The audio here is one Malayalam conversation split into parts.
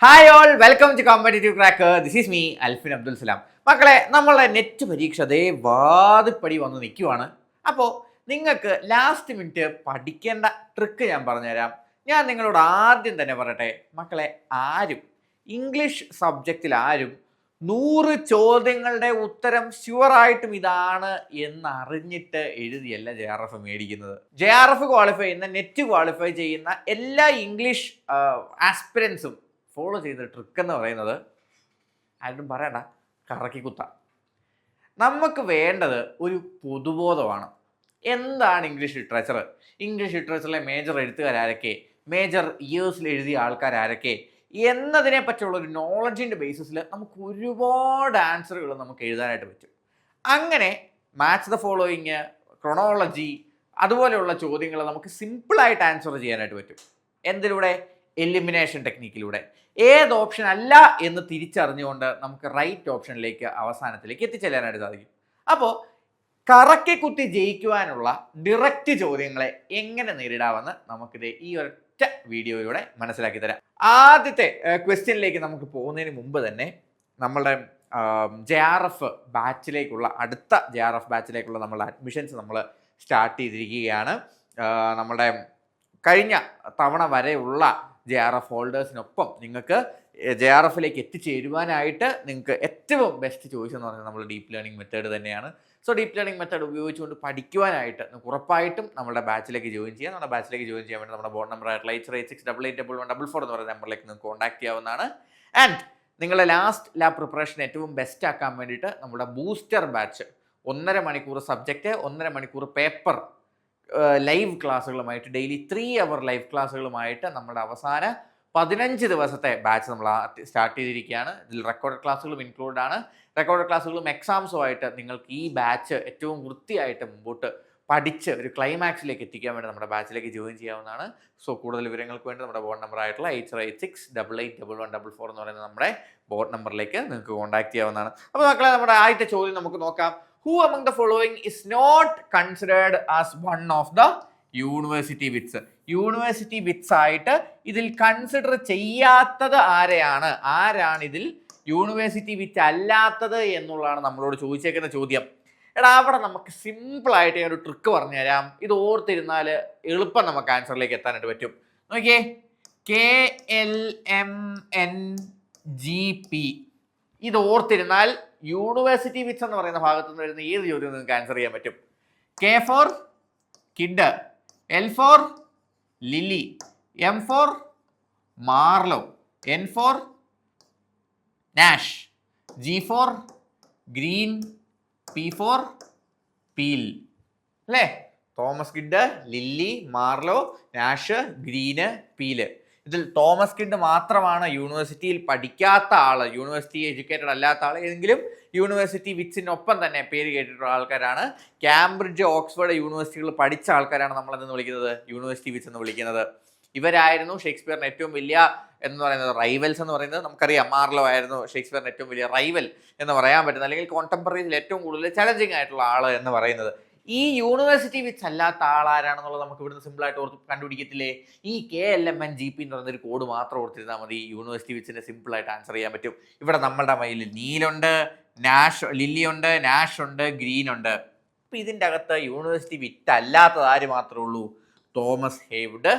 Hi all, welcome to competitive cracker. This is me Alfin Abdul Salam. മക്കളെ, നമ്മളുടെ നെറ്റ് പരീക്ഷ അതേ വാതിപ്പടി വന്ന് നിൽക്കുവാണ്. അപ്പോൾ നിങ്ങൾക്ക് ലാസ്റ്റ് മിനിറ്റ് പഠിക്കേണ്ട ട്രിക്ക് ഞാൻ പറഞ്ഞുതരാം. ഞാൻ നിങ്ങളോട് ആദ്യം തന്നെ പറയട്ടെ മക്കളെ, ആരും ഇംഗ്ലീഷ് സബ്ജക്റ്റിൽ ആരും 100 ചോദ്യങ്ങളുടെ ഉത്തരം ഷുവറായിട്ടും ഇതാണ് എന്നറിഞ്ഞിട്ട് എഴുതിയല്ല JRF മേടിക്കുന്നത്. JRF ക്വാളിഫൈ ചെയ്യുന്ന, നെറ്റ് ക്വാളിഫൈ ചെയ്യുന്ന എല്ലാ ഇംഗ്ലീഷ് ആസ്പിരൻസും ഫോളോ ചെയ്ത ട്രിക്ക് എന്ന് പറയുന്നത് ആരും പറയണ്ട, കറക്കി കുത്ത. നമുക്ക് വേണ്ടത് ഒരു പൊതുബോധമാണ്. എന്താണ് ഇംഗ്ലീഷ് ലിറ്ററേച്ചർ? ഇംഗ്ലീഷ് ലിറ്ററേച്ചറിലെ മേജർ എഴുത്തുകാരൊക്കെ, മേജർ ഇയേഴ്സിൽ എഴുതിയ ആൾക്കാരൊക്കെ എന്നതിനെ പറ്റിയുള്ള ഒരു നോളജിൻ്റെ ബേസിസിൽ നമുക്ക് ഒരുപാട് ആൻസറുകൾ നമുക്ക് എഴുതാനായിട്ട് പറ്റും. അങ്ങനെ മാച്ച് ദ ഫോളോയിങ്, ക്രൊണോളജി, അതുപോലെയുള്ള ചോദ്യങ്ങൾ നമുക്ക് സിമ്പിളായിട്ട് ആൻസർ ചെയ്യാനായിട്ട് പറ്റും. എന്തിലൂടെ? എലിമിനേഷൻ ടെക്നിക്കിലൂടെ. ഏത് ഓപ്ഷൻ അല്ല എന്ന് തിരിച്ചറിഞ്ഞുകൊണ്ട് നമുക്ക് റൈറ്റ് ഓപ്ഷനിലേക്ക് അവസാനത്തിലേക്ക് എത്തിച്ചെല്ലാനായിട്ട് സാധിക്കും. അപ്പോൾ കറക്കി കുത്തി ജയിക്കുവാനുള്ള ഡിറക്റ്റ് ചോദ്യങ്ങളെ എങ്ങനെ നേരിടാമെന്ന് നമുക്കിത് ഈ ഒരൊറ്റ വീഡിയോയിലൂടെ മനസ്സിലാക്കി തരാം. ആദ്യത്തെ ക്വസ്റ്റ്യനിലേക്ക് നമുക്ക് പോകുന്നതിന് മുമ്പ് തന്നെ നമ്മളുടെ JRF ബാച്ചിലേക്കുള്ള, അടുത്ത JRF ബാച്ചിലേക്കുള്ള നമ്മളുടെ അഡ്മിഷൻസ് നമ്മൾ സ്റ്റാർട്ട് ചെയ്തിരിക്കുകയാണ്. നമ്മുടെ കഴിഞ്ഞ തവണ വരെയുള്ള JRF ഹോൾഡേഴ്സിനൊപ്പം നിങ്ങൾക്ക് JRFിലേക്ക് എത്തിച്ചേരുവാനായിട്ട് നിങ്ങൾക്ക് ഏറ്റവും ബെസ്റ്റ് ചോയ്സ് എന്ന് പറയുന്നത് നമ്മൾ ഡീപ്പ് ലേണിംഗ് മെത്തേഡ് തന്നെയാണ്. സോ ഡീപ്പ് ലേണിംഗ് മെത്തേഡ് ഉപയോഗിച്ചുകൊണ്ട് പഠിക്കുവാനായിട്ട് നമുക്ക് ഉറപ്പായിട്ടും നമ്മുടെ ബാച്ചിലേക്ക് ജോയിൻ ചെയ്യാം. നമ്മുടെ ബാച്ചിലേക്ക് ജോയിൻ ചെയ്യാൻ വേണ്ടി നമ്മുടെ ബോർഡ് നമ്പർ ആയിട്ടുള്ള 8688811144 എന്ന് പറയുന്ന നമ്പറിലേക്ക് നിങ്ങൾക്ക് കോൺടാക്ട് ചെയ്യാവുന്നതാണ്. ആൻഡ് നിങ്ങളുടെ ലാസ്റ്റ് ലാബ് പ്രിപ്പറേഷൻ ഏറ്റവും ബെസ്റ്റ് ആക്കാൻ വേണ്ടിയിട്ട് നമ്മുടെ ബൂസ്റ്റർ ബാച്ച് 1.5 മണിക്കൂർ സബ്ജക്റ്റ്, 1.5 മണിക്കൂർ പേപ്പർ ലൈവ് ക്ലാസ്സുകളുമായിട്ട്, ഡെയിലി 3 അവർ ലൈവ് ക്ലാസ്സുകളുമായിട്ട് നമ്മുടെ അവസാന 15 ദിവസത്തെ ബാച്ച് നമ്മൾ സ്റ്റാർട്ട് ചെയ്തിരിക്കുകയാണ്. ഇതിൽ റെക്കോർഡഡ് ക്ലാസ്സുകളും ഇൻക്ലൂഡ് ആണ്. റെക്കോർഡഡ് ക്ലാസ്സുകളും എക്സാംസും ആയിട്ട് നിങ്ങൾക്ക് ഈ ബാച്ച് ഏറ്റവും വൃത്തിയായിട്ട് മുമ്പോട്ട് പഠിച്ച് ഒരു ക്ലൈമാക്സിലേക്ക് എത്തിക്കാൻ വേണ്ടി നമ്മുടെ ബാച്ചിലേക്ക് ജോയിൻ ചെയ്യാവുന്നതാണ്. സോ കൂടുതൽ വിവരങ്ങൾക്ക് വേണ്ടി നമ്മുടെ ബോർഡ് നമ്പർ ആയിട്ടുള്ള 8086881144 എന്ന് പറയുന്ന നമ്മുടെ ബോർഡ് നമ്പറിലേക്ക് നിങ്ങൾക്ക് കോൺടാക്ട് ചെയ്യാവുന്നതാണ്. അപ്പോൾ മക്കളെ, നമ്മുടെ ആദ്യത്തെ ചോദ്യം നമുക്ക് നോക്കാം. Who among the following is not considered as one of the university wits? University wits ആയിട്ട് ഇതിൽ കൺസിഡർ ചെയ്യാത്തത് ആരാണ് ഇതിൽ യൂണിവേഴ്സിറ്റി വിറ്റ് അല്ലാത്തത് എന്നുള്ളതാണ് നമ്മളോട് ചോദിച്ചേക്കുന്ന ചോദ്യം. എടാ, അവിടെ നമുക്ക് സിമ്പിളായിട്ട് ഞാൻ ഒരു ട്രിക്ക് പറഞ്ഞുതരാം. ഇത് ഓർത്തിരുന്നാൽ എളുപ്പം നമുക്ക് ആൻസറിലേക്ക് എത്താനായിട്ട് പറ്റും. നോക്കിയേ, KLMNGP. ഇത് ഓർത്തിരുന്നാൽ യൂണിവേഴ്സിറ്റി വിറ്റ്സ് എന്ന് പറയുന്ന ഭാഗത്ത് നിന്ന് വരുന്ന ഏത് ചോദ്യം നിങ്ങൾക്ക് ആൻസർ ചെയ്യാൻ പറ്റും. K for Kyd, L for Lyly, M for Marlowe, N for Nashe, G for Greene, P for Peele. അല്ലേ? Thomas Kyd, Lyly, Marlowe, Nashe, Greene, Peele. ഇതിൽ തോമസ് കിഡ് മാത്രമാണ് യൂണിവേഴ്സിറ്റിയിൽ പഠിക്കാത്ത ആള്, യൂണിവേഴ്സിറ്റി എഡ്യൂക്കേറ്റഡ് അല്ലാത്ത ആൾ. ഏതെങ്കിലും യൂണിവേഴ്സിറ്റി വിറ്റ്സിനൊപ്പം തന്നെ പേര് കേട്ടിട്ടുള്ള ആൾക്കാരാണ്. കാംബ്രിഡ്ജ്, ഓക്സ്ഫോർഡ് യൂണിവേഴ്സിറ്റികൾ പഠിച്ച ആൾക്കാരാണ് നമ്മളെന്ന് വിളിക്കുന്നത് യൂണിവേഴ്സിറ്റി വിറ്റ്സ് എന്ന് വിളിക്കുന്നത്. ഇവരായിരുന്നു ഷേക്സ്പിയറിന് ഏറ്റവും വലിയ എന്ന് പറയുന്നത് റൈവൽസ് എന്ന് പറയുന്നത്. നമുക്കറിയാം, മാർലോ ആയിരുന്നു ഷേക്സ്പിയറിന് ഏറ്റവും വലിയ റൈവൽ എന്ന് പറയാൻ പറ്റുന്നത്, അല്ലെങ്കിൽ കോണ്ടംപററിയിൽ ഏറ്റവും കൂടുതൽ ചലഞ്ചിങ് ആയിട്ടുള്ള ആൾ എന്ന് പറയുന്നത്. ഈ യൂണിവേഴ്സിറ്റി വിറ്റ്സ് അല്ലാത്ത ആളാരാണെന്നുള്ളത് നമുക്ക് ഇവിടുന്ന് സിമ്പിളായിട്ട് ഓർത്ത് കണ്ടുപിടിക്കത്തില്ലേ? ഈ KLMNGP എന്ന് പറയുന്നൊരു കോഡ് മാത്രം ഓർത്തിരുന്നാൽ മതി. യൂണിവേഴ്സിറ്റി വിറ്റ്സിനെ സിമ്പിളായിട്ട് ആൻസർ ചെയ്യാൻ പറ്റും. ഇവിടെ നമ്മുടെ കയ്യിൽ നീലുണ്ട്, ലില്ലി ഉണ്ട്, നാഷ് ഉണ്ട്, ഗ്രീൻ ഉണ്ട്. അപ്പം ഇതിൻ്റെ അകത്ത് യൂണിവേഴ്സിറ്റി വിറ്റ് അല്ലാത്തത് ആര് മാത്രമേ ഉള്ളൂ? തോമസ് ഹേവ്ഡ്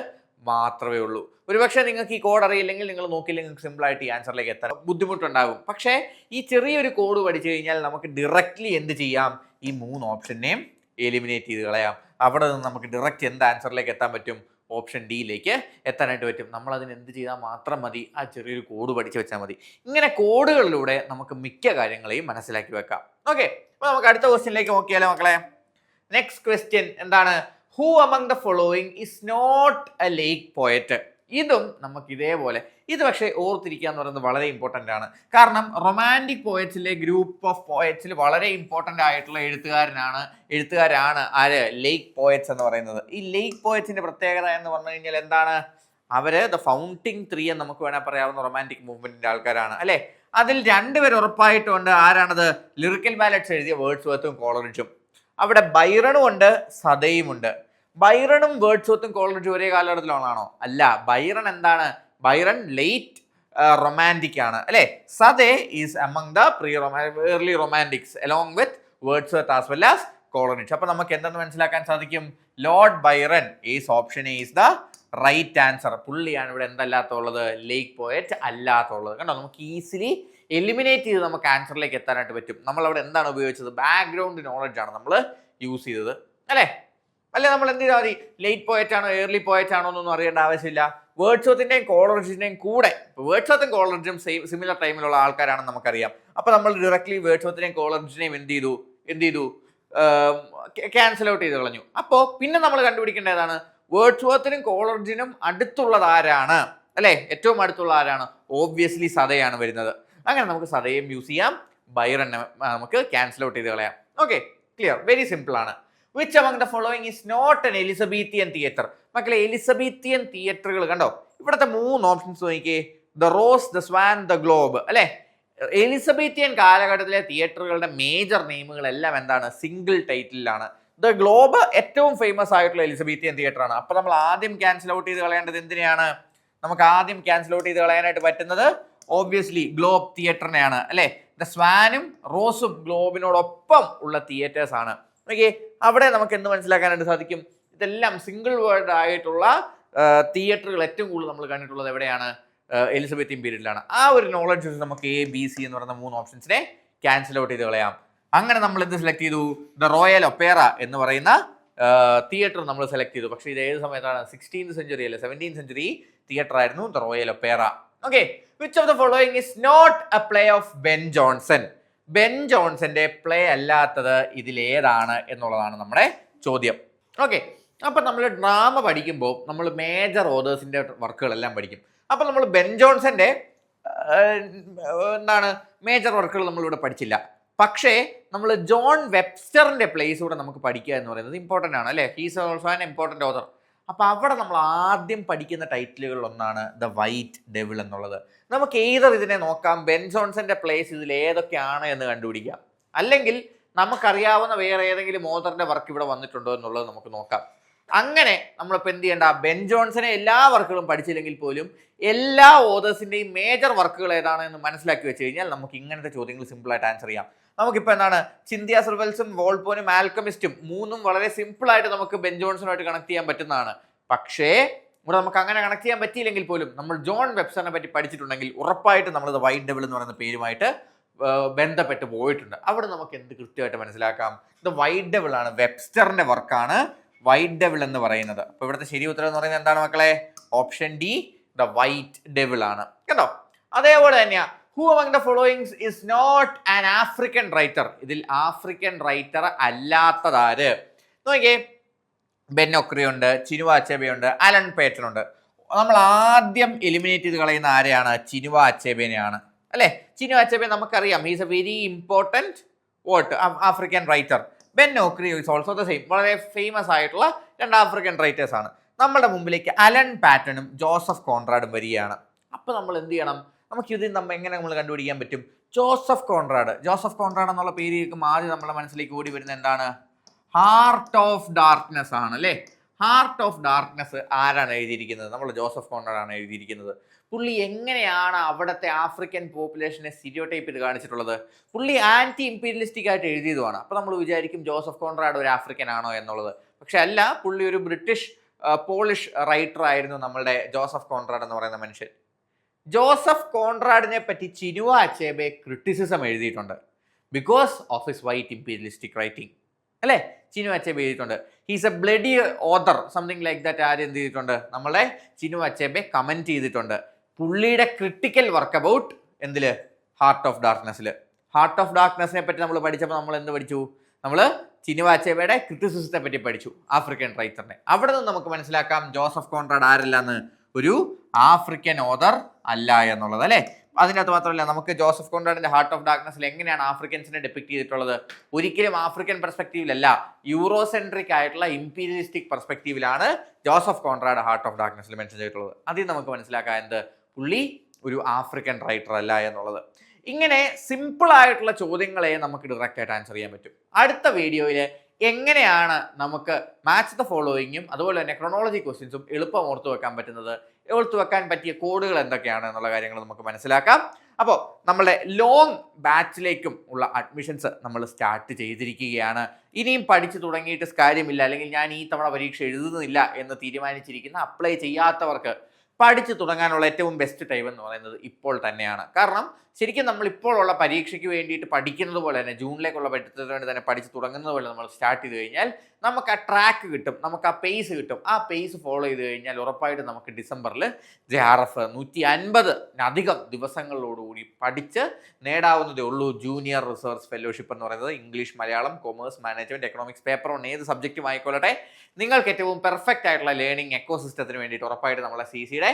മാത്രമേ ഉള്ളൂ. ഒരുപക്ഷെ നിങ്ങൾക്ക് ഈ കോഡ് അറിയില്ലെങ്കിൽ, നിങ്ങൾ നോക്കിയില്ലെങ്കിൽ നിങ്ങൾക്ക് സിമ്പിളായിട്ട് ഈ ആൻസറിലേക്ക് എത്താൻ ബുദ്ധിമുട്ടുണ്ടാകും. പക്ഷേ ഈ ചെറിയൊരു കോഡ് പഠിച്ചു കഴിഞ്ഞാൽ നമുക്ക് ഡയറക്റ്റ്ലി എന്ത് ചെയ്യാം? ഈ 3 ഓപ്ഷനെയും എലിമിനേറ്റ് ചെയ്ത് കളയാം. അവിടെ നിന്ന് നമുക്ക് ഡയറക്റ്റ് എന്ത് ആൻസറിലേക്ക് എത്താൻ പറ്റും? ഓപ്ഷൻ ഡിയിലേക്ക് എത്താനായിട്ട് പറ്റും. നമ്മളതിന് എന്ത് ചെയ്താൽ മാത്രം മതി? ആ ചെറിയൊരു കോഡ് പഠിച്ചു വെച്ചാൽ മതി. ഇങ്ങനെ കോഡുകളിലൂടെ നമുക്ക് മിക്ക കാര്യങ്ങളെയും മനസ്സിലാക്കി വെക്കാം. ഓക്കെ, അപ്പോൾ നമുക്ക് അടുത്ത ക്വസ്റ്റ്യനിലേക്ക് നോക്കിയാലോ മക്കളെ? നെക്സ്റ്റ് ക്വസ്റ്റ്യൻ എന്താണ്? Who among the following is not a lake poet? ഇതും നമുക്ക് ഇതേപോലെ, ഇത് പക്ഷേ ഓർത്തിരിക്കുക എന്ന് പറയുന്നത് വളരെ ഇമ്പോർട്ടൻ്റ് ആണ്. കാരണം റൊമാൻറ്റിക് പോയറ്റ്സിലെ ഗ്രൂപ്പ് ഓഫ് പോയറ്റ്സിൽ വളരെ ഇമ്പോർട്ടൻ്റ് ആയിട്ടുള്ള എഴുത്തുകാരാണ് ആര്? ലേക്ക് പോയറ്റ്സ് എന്ന് പറയുന്നത്. ഈ ലേക്ക് പോയറ്റ്സിൻ്റെ പ്രത്യേകത എന്ന് പറഞ്ഞു കഴിഞ്ഞാൽ എന്താണ്? അവർ ദ ഫൗണ്ടിങ് 3 എന്ന് നമുക്ക് വേണേൽ പറയാവുന്ന റൊമാൻറ്റിക് മൂവ്മെൻറ്റിൻ്റെ ആൾക്കാരാണ് അല്ലേ? അതിൽ 2 പേർ ഉറപ്പായിട്ടുണ്ട്. ആരാണത്? ലിറിക്കൽ ബാലറ്റ്സ് എഴുതിയ വേർഡ്സ്വർത്തും കോളറിഡ്ജും. അവിടെ ബൈറണും ഉണ്ട്, സദയും ഉണ്ട്. ബൈറണും വേർഡ്സ്വർത്തും കോളറിഡ്ജും ഒരേ കാലഘട്ടത്തിലാണോ? അല്ല. ബൈറൺ എന്താണ്? ബൈറൺ ലേറ്റ് റൊമാൻറ്റിക് ആണ് അല്ലേ. Southey is among the early romantics along with Wordsworth as well as Coleridge. അപ്പൊ നമുക്ക് എന്തെന്ന് മനസ്സിലാക്കാൻ സാധിക്കും? Lord Byron is option A is the right answer. പുള്ളിയാണ് ഇവിടെ എന്തല്ലാത്തുള്ളത്, ലേക്ക് പോയറ്റ് അല്ലാത്തുള്ളത്. കണ്ടോ, നമുക്ക് ഈസിലി എലിമിനേറ്റ് ചെയ്ത് നമുക്ക് ആൻസറിലേക്ക് എത്താനായിട്ട് പറ്റും. നമ്മൾ അവിടെ എന്താണ് ഉപയോഗിച്ചത്? ബാക്ക്ഗ്രൗണ്ട് നോളജ് ആണ് നമ്മൾ യൂസ് ചെയ്തത് അല്ലേ. അല്ലെ നമ്മൾ എന്ത് ചെയ്താൽ മതി, ലേറ്റ് പോയറ്റ് ആണോ ഏർലി പോയറ്റ് ആണോ എന്നൊന്നും അറിയേണ്ട ആവശ്യമില്ല. വേർഡ്സ്വർത്തിന്റെയും കോളറിഡ്ജിന്റെയും കൂടെ, വേർഡ്സ്വർത്തും കോളറിഡ്ജും സിമിലർ ടൈമിലുള്ള ആൾക്കാരാണെന്ന് നമുക്കറിയാം. അപ്പൊ നമ്മൾ ഡയറക്ട്ലി വേർഡ്സ്വർത്തിനെയും കോളറിഡ്ജിനെയും എന്ത് ചെയ്തു ക്യാൻസൽ ഔട്ട് ചെയ്ത് കളഞ്ഞു. അപ്പോൾ പിന്നെ നമ്മൾ കണ്ടുപിടിക്കേണ്ടതാണ് വേർഡ്സ്വർത്തിനും കോളറിഡ്ജിനും അടുത്തുള്ളത് ആരാണ് അല്ലെ. ഏറ്റവും അടുത്തുള്ള ആരാണ്? ഓബ്വിയസ്ലി സദയാണ് വരുന്നത്. അങ്ങനെ നമുക്ക് സദയും യൂസ് ചെയ്യാം, ബൈറനെ നമുക്ക് ക്യാൻസൽ ഔട്ട് ചെയ്ത് കളയാം. ഓക്കെ, ക്ലിയർ, വെരി സിമ്പിൾ ആണ്. Which among the following is not an Elizabethan theatre? മക്കളെ, എലിസബീത്തിയൻ തിയേറ്ററുകൾ കണ്ടോ, ഇവിടുത്തെ 3 ഓപ്ഷൻസ് നോക്കിയേ. The rose, the swan, the globe അല്ലെ. എലിസബീത്തിയൻ കാലഘട്ടത്തിലെ തിയേറ്ററുകളുടെ മേജർ നെയിമുകളെല്ലാം എന്താണ്? സിംഗിൾ ടൈറ്റിലാണ്. ദ ഗ്ലോബ് ഏറ്റവും ഫേമസ് ആയിട്ടുള്ള എലിസബീത്തിയൻ തിയേറ്റർ ആണ്. അപ്പൊ നമ്മൾ ആദ്യം ക്യാൻസൽ ഔട്ട് ചെയ്ത് കളയേണ്ടത് എന്തിനെയാണ്? നമുക്ക് ആദ്യം ക്യാൻസൽ ഔട്ട് ചെയ്ത് കളയാനായിട്ട് പറ്റുന്നത് ഓബ്വിയസ്ലി ഗ്ലോബ് തിയേറ്ററിനെയാണ് അല്ലെ. ദ സ്വാനും റോസും ഗ്ലോബിനോടൊപ്പം ഉള്ള തിയേറ്റേഴ്സ് ആണ്. ഓക്കെ, അവിടെ നമുക്ക് എന്ത് മനസ്സിലാക്കാനായിട്ട് സാധിക്കും? ഇതെല്ലാം സിംഗിൾ വേർഡ് ആയിട്ടുള്ള തിയേറ്ററുകൾ ഏറ്റവും കൂടുതൽ നമ്മൾ കണ്ടിട്ടുള്ളത് എവിടെയാണ്? എലിസബത്തിയൻ പീരീഡിലാണ്. ആ ഒരു നോളജ് നമുക്ക് എ ബി സി എന്ന് പറയുന്ന 3 ഓപ്ഷൻസിനെ ക്യാൻസൽ ഔട്ട് ചെയ്ത് കളയാം. അങ്ങനെ നമ്മൾ എന്ത് സെലക്ട് ചെയ്തു? ദ റോയൽ ഒപ്പേറ എന്ന് പറയുന്ന തിയേറ്റർ നമ്മൾ സെലക്ട് ചെയ്തു. പക്ഷേ ഇത് ഏത് സമയത്താണ്? 16th സെഞ്ചുറി അല്ലെ, 17th സെഞ്ചുറി തിയേറ്റർ ആയിരുന്നു the royal opera. Okay, which of the following is not a play of Ben Jonson? Ben ജോൺസന്റെ പ്ലേ അല്ലാത്തത് ഇതിലേതാണ് എന്നുള്ളതാണ് നമ്മുടെ ചോദ്യം. ഓക്കെ, അപ്പൊ നമ്മൾ ഡ്രാമ പഠിക്കുമ്പോൾ നമ്മൾ മേജർ ഓതേഴ്സിന്റെ വർക്കുകളെല്ലാം പഠിക്കും. അപ്പൊ നമ്മൾ ബെൻ ജോൺസന്റെ എന്താണ് മേജർ വർക്കുകൾ നമ്മളിവിടെ പഠിച്ചില്ല. പക്ഷേ നമ്മൾ ജോൺ വെബ്സ്റ്ററിന്റെ പ്ലേസ് കൂടെ നമുക്ക് പഠിക്കുക എന്ന് പറയുന്നത് ഇമ്പോർട്ടൻ്റ് ആണ് അല്ലേ. He's also an important author. അപ്പോൾ അവിടെ നമ്മൾ ആദ്യം പഠിക്കുന്ന ടൈറ്റിലുകളിൽ ഒന്നാണ് ദ വൈറ്റ് ഡെവിൾ എന്നുള്ളത്. നമുക്ക് ഏതൊരു ഇതിനെ നോക്കാം, ബെൻ ജോൺസന്റെ പ്ലേസ് ഇതിൽ ഏതൊക്കെയാണ് എന്ന് കണ്ടുപിടിക്കാം. അല്ലെങ്കിൽ നമുക്കറിയാവുന്ന വേറെ ഏതെങ്കിലും ഓതറിന്റെ വർക്ക് ഇവിടെ വന്നിട്ടുണ്ടോ എന്നുള്ളത് നമുക്ക് നോക്കാം. അങ്ങനെ നമ്മളിപ്പോൾ എന്ത് ചെയ്യേണ്ട, ബെൻ ജോൺസനെ എല്ലാ വർക്കുകളും പഠിച്ചില്ലെങ്കിൽ പോലും എല്ലാ ഓതേഴ്സിന്റെയും മേജർ വർക്കുകൾ ഏതാണ് എന്ന് മനസ്സിലാക്കി വെച്ച് കഴിഞ്ഞാൽ നമുക്ക് ഇങ്ങനത്തെ ചോദ്യങ്ങൾ സിമ്പിളായിട്ട് ആൻസർ ചെയ്യാം. നമുക്കിപ്പോൾ എന്താണ്, ചിന്തിയ സർവൽസും വോൾപോനും ആൽക്കമിസ്റ്റും 3ഉം വളരെ സിമ്പിളായിട്ട് നമുക്ക് ബെൻ ജോൺസണുമായിട്ട് കണക്ട് ചെയ്യാൻ പറ്റുന്നതാണ്. പക്ഷേ ഇവിടെ നമുക്ക് അങ്ങനെ കണക്ട് ചെയ്യാൻ പറ്റിയില്ലെങ്കിൽ പോലും നമ്മൾ ജോൺ വെബ്സ്റ്ററിനെ പറ്റി പഠിച്ചിട്ടുണ്ടെങ്കിൽ ഉറപ്പായിട്ട് നമ്മൾ വൈറ്റ് ഡെവിൾ എന്ന് പറയുന്ന പേരുമായിട്ട് ബന്ധപ്പെട്ട് പോയിട്ടുണ്ട്. അവിടെ നമുക്ക് എന്ത് കൃത്യമായിട്ട് മനസ്സിലാക്കാം? ഇത് വൈറ്റ് ഡെവിൾ ആണ്, വെബ്സ്റ്ററിന്റെ വർക്കാണ് വൈറ്റ് ഡെവിൾ എന്ന് പറയുന്നത്. അപ്പോൾ ഇവിടുത്തെ ശരി ഉത്തരം എന്ന് പറയുന്നത് എന്താണ് മക്കളെ? Option D, the white devil ആണ്. കേട്ടോ, അതേപോലെ തന്നെയാ who among the followings is not an African writer? ഇതിൽ ആഫ്രിക്കൻ റൈറ്റർ അല്ലാത്തതാര്? നോക്കിയേ, ബെൻ ഒക്രി ഉണ്ട്, ചിനുവ അച്ചേബെ ഉണ്ട്, അലൻ പേറ്റൺ ഉണ്ട്. നമ്മൾ ആദ്യം എലിമിനേറ്റ് ചെയ്ത് കളയുന്ന ആരെയാണ്? ചിനുവ അച്ചേബെനെയാണ് അല്ലേ. ചിനുവ അച്ചേബെ നമുക്കറിയാം, he's a very important African writer. Ben Okri is also the same, വളരെ ഫേമസ് ആയിട്ടുള്ള 2 ആഫ്രിക്കൻ റൈറ്റേഴ്സ് ആണ്. നമ്മുടെ മുമ്പിലേക്ക് അലൻ പാറ്റണും ജോസഫ് കോൺറാഡും വരികയാണ്. അപ്പോൾ നമ്മൾ എന്ത് ചെയ്യണം? നമുക്കിത് എങ്ങനെ നമ്മൾ കണ്ടുപിടിക്കാൻ പറ്റും? ജോസഫ് കോൺറാഡ് എന്നുള്ള പേര് കേൾക്കുമ്പോൾ ആദ്യം നമ്മുടെ മനസ്സിലേക്ക് ഓടി വരുന്നത് എന്താണ്? ഹാർട്ട് ഓഫ് ഡാർക്ക്നെസ് ആണ് അല്ലേ. ഹാർട്ട് ഓഫ് ഡാർക്ക്നെസ് ആരാണ് എഴുതിയിരിക്കുന്നത്? നമ്മൾ ജോസഫ് കോൺറാഡാണ് എഴുതിയിരിക്കുന്നത്. പുള്ളി എങ്ങനെയാണ് അവിടുത്തെ ആഫ്രിക്കൻ പോപ്പുലേഷനെ സ്റ്റീരിയോടൈപ്പ് ചെയ്ത് കാണിച്ചിട്ടുള്ളത്? പുള്ളി ആൻറ്റി ഇമ്പീരിയലിസ്റ്റിക് ആയിട്ട് എഴുതിയതുമാണ്. അപ്പോൾ നമ്മൾ വിചാരിക്കും ജോസഫ് കോൺറാഡ് ഒരു ആഫ്രിക്കൻ ആണോ എന്നുള്ളത്. പക്ഷെ അല്ല, പുള്ളി ഒരു ബ്രിട്ടീഷ് പോളിഷ് റൈറ്റർ ആയിരുന്നു നമ്മളുടെ ജോസഫ് കോൺറാഡ് എന്ന് പറയുന്ന മനുഷ്യൻ. ജോസഫ് കോൺറാഡിനെ പറ്റി ചിനുവ അച്ചേബെ ക്രിറ്റിസിസം എഴുതിയിട്ടുണ്ട് because of his white imperialistic writing അല്ലേ. ചിനുവ അച്ചേബെ എഴുതിയിട്ടുണ്ട് he's a bloody author something like that. ആര് എന്ത് ചെയ്തിട്ടുണ്ട്? നമ്മളെ ചിനുവ അച്ചേബെ കമൻറ്റ് ചെയ്തിട്ടുണ്ട് പുള്ളിയുടെ ക്രിട്ടിക്കൽ വർക്ക് അബൌട്ട് എന്തില്? ഹാർട്ട് ഓഫ് ഡാർക്ക്നെസ്സിൽ. ഹാർട്ട് ഓഫ് ഡാർക്ക്നെസ്സിനെ പറ്റി നമ്മൾ പഠിച്ചപ്പോൾ നമ്മൾ എന്ത് പഠിച്ചു? നമ്മൾ ചിനുവ അച്ചേബയുടെ ക്രിറ്റിസിസത്തെ പറ്റി പഠിച്ചു, ആഫ്രിക്കൻ റൈറ്ററിനെ. അവിടെ നിന്ന് നമുക്ക് മനസ്സിലാക്കാം ജോസഫ് കോൺറാഡ് ആരല്ലാന്ന്, ഒരു ആഫ്രിക്കൻ ഓതർ അല്ല എന്നുള്ളത് അല്ലേ. അതിനകത്ത് മാത്രമല്ല, നമുക്ക് ജോസഫ് കോൺറാഡിന്റെ ഹാർട്ട് ഓഫ് ഡാർക്ക്നെസ്സിൽ എങ്ങനെയാണ് ആഫ്രിക്കൻസിനെ ഡെപ്പിക്ട് ചെയ്തിട്ടുള്ളത്? ഒരിക്കലും ആഫ്രിക്കൻ പെർസ്പെക്റ്റീവിലല്ല, യൂറോസെൻട്രിക് ആയിട്ടുള്ള ഇമ്പീരിയലിസ്റ്റിക് പെർസ്പെക്റ്റീവിലാണ് ജോസഫ് കോൺറാഡ് ഹാർട്ട് ഓഫ് ഡാർക്ക്നെസ്സിൽ മെൻഷൻ ചെയ്തിട്ടുള്ളത്. അതിൽ നമുക്ക് മനസ്സിലാക്കാം എന്ത്, പുള്ളി ഒരു ആഫ്രിക്കൻ റൈറ്റർ അല്ല എന്നുള്ളത്. ഇങ്ങനെ സിമ്പിൾ ആയിട്ടുള്ള ചോദ്യങ്ങളെ നമുക്ക് ഡയറക്റ്റ് ആയിട്ട് ആൻസർ ചെയ്യാൻ പറ്റും. അടുത്ത വീഡിയോയിൽ എങ്ങനെയാണ് നമുക്ക് മാച്ച് ദ ഫോളോയിങ്ങും അതുപോലെ തന്നെ ക്രോണോളജി ക്വസ്റ്റ്യൻസും എളുപ്പം ഓർത്തു വെക്കാൻ പറ്റുന്നത് ഓർത്ത് വെക്കാൻ പറ്റിയ കോഡുകൾ എന്തൊക്കെയാണ് എന്നുള്ള കാര്യങ്ങൾ നമുക്ക് മനസ്സിലാക്കാം. അപ്പോൾ നമ്മുടെ ലോങ് ബാച്ചിലേക്കും ഉള്ള അഡ്മിഷൻസ് നമ്മൾ സ്റ്റാർട്ട് ചെയ്തിരിക്കുകയാണ്. ഇനിയും പഠിച്ചു തുടങ്ങിയിട്ട് കാര്യമില്ല, അല്ലെങ്കിൽ ഞാൻ ഈ തവണ പരീക്ഷ എഴുതുന്നില്ല എന്ന് തീരുമാനിച്ചിരിക്കുന്ന, അപ്ലൈ ചെയ്യാത്തവർക്ക് പഠിച്ചു തുടങ്ങാനുള്ള ഏറ്റവും ബെസ്റ്റ് ടൈം എന്ന് പറയുന്നത് ഇപ്പോൾ തന്നെയാണ്. കാരണം ശരിക്കും നമ്മൾ ഇപ്പോഴുള്ള പരീക്ഷയ്ക്ക് വേണ്ടിയിട്ട് പഠിക്കുന്നത് പോലെ തന്നെ, ജൂണിലേക്കുള്ള പഠിത്തത്തിന് വേണ്ടി തന്നെ പഠിച്ചു തുടങ്ങുന്നത് പോലെ നമ്മൾ സ്റ്റാർട്ട് ചെയ്ത് കഴിഞ്ഞാൽ നമുക്ക് ആ ട്രാക്ക് കിട്ടും, നമുക്ക് ആ പേസ് കിട്ടും. ആ പേസ് ഫോളോ ചെയ്ത് കഴിഞ്ഞാൽ ഉറപ്പായിട്ടും നമുക്ക് ഡിസംബറിൽ JRF 150 ദിവസങ്ങളോടുകൂടി പഠിച്ച് നേടാവുന്നതേ ഉള്ളൂ ജൂനിയർ റിസർച്ച് ഫെലോഷിപ്പ് എന്ന് പറയുന്നത്. English, Malayalam, commerce, management, economics, paper on ഏത് സബ്ജക്റ്റും ആയിക്കൊള്ളട്ടെ, നിങ്ങൾക്ക് ഏറ്റവും പെർഫെക്റ്റ് ആയിട്ടുള്ള ലേണിംഗ് എക്കോസിസ്റ്റത്തിന് വേണ്ടിയിട്ട് ഉറപ്പായിട്ട് നമ്മളെ CCയുടെ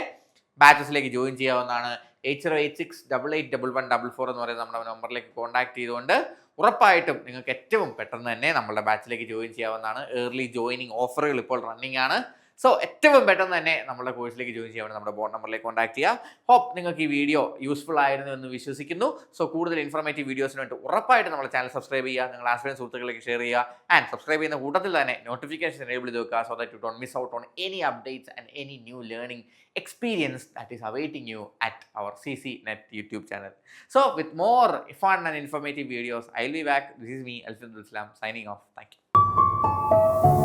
ബാച്ചസിലേക്ക് ജോയിൻ ചെയ്യാവുന്നതാണ്. 8086881144 എന്ന് പറയുന്ന നമ്മുടെ നമ്പറിലേക്ക് കോൺടാക്ട് ചെയ്തുകൊണ്ട് ഉറപ്പായിട്ടും നിങ്ങൾക്ക് ഏറ്റവും പെട്ടെന്ന് തന്നെ നമ്മുടെ ബാച്ചിലേക്ക് ജോയിൻ ചെയ്യാവുന്നതാണ്. ഏർലി ജോയിനിങ് ഓഫറുകൾ ഇപ്പോൾ റണ്ണിങ് ആണ്. സോ ഏറ്റവും പെട്ടെന്ന് തന്നെ നമ്മുടെ കോഴ്സിലേക്ക് ജോയിൻ ചെയ്യാൻ നമ്മുടെ ബോർഡ് നമ്പറിലേക്ക് കോൺടാക്ട് ചെയ്യുക. ഹോപ്പ് നിങ്ങൾക്ക് ഈ വീഡിയോ യൂസ്ഫുൾ ആയിരുന്നു എന്ന് വിശ്വസിക്കുന്നു. സോ കൂടുതൽ ഇൻഫോർമേറ്റീവ് വീഡിയോസിന് വേണ്ടി ഉറപ്പായിട്ട് നമ്മുടെ ചാനൽ സബ്സ്ക്രൈബ് ചെയ്യുക, നിങ്ങൾ ആസ്പിരന്റ് സുഹൃത്തുക്കളിലേക്ക് ഷെയർ ചെയ്യുക. ആൻഡ് സബ്സ്ക്രൈബ് ചെയ്യുന്ന കൂട്ടത്തിൽ തന്നെ നോട്ടിഫിക്കേഷൻ എനേബിൾ ചെയ്ത് വെക്കുക, so that you don't miss out on any updates and any new learning experience that is awaiting you at our CCNet YouTube channel. So with more fun and informative videos, I'll be back. This is me, Alfin Abdul Salam, signing off. Thank you.